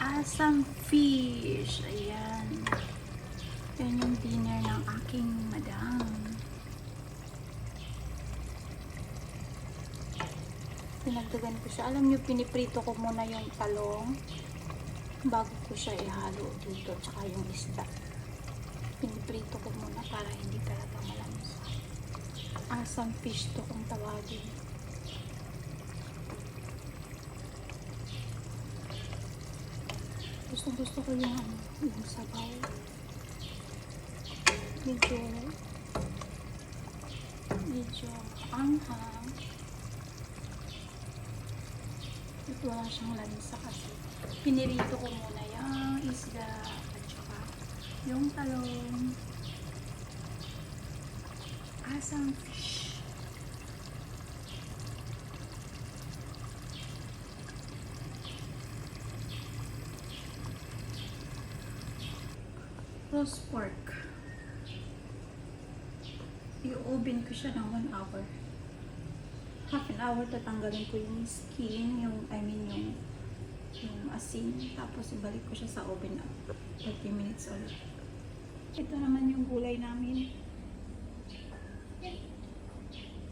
Asam fish. Ayan. Yan yung dinner ng aking madam. Pinagdagan ko siya. Alam niyo, piniprito ko muna yung talong bago ko siya ihalo dito. Tsaka yung isda. Piniprito ko muna para hindi talaga malamsa. Asam fish to kung tawagin. Gusto ko yung sabaw. Medyo anghang. At wala siyang lansa kasi. Pinirito ko muna yung isda at saka yung talong. Asam fish. Roast pork. I-oven ko siya ng 1 hour. Half an hour tatanggalin ko yung skin, yung asin. Tapos ibalik ko siya sa oven na 30 minutes ulit. Ito naman yung gulay namin.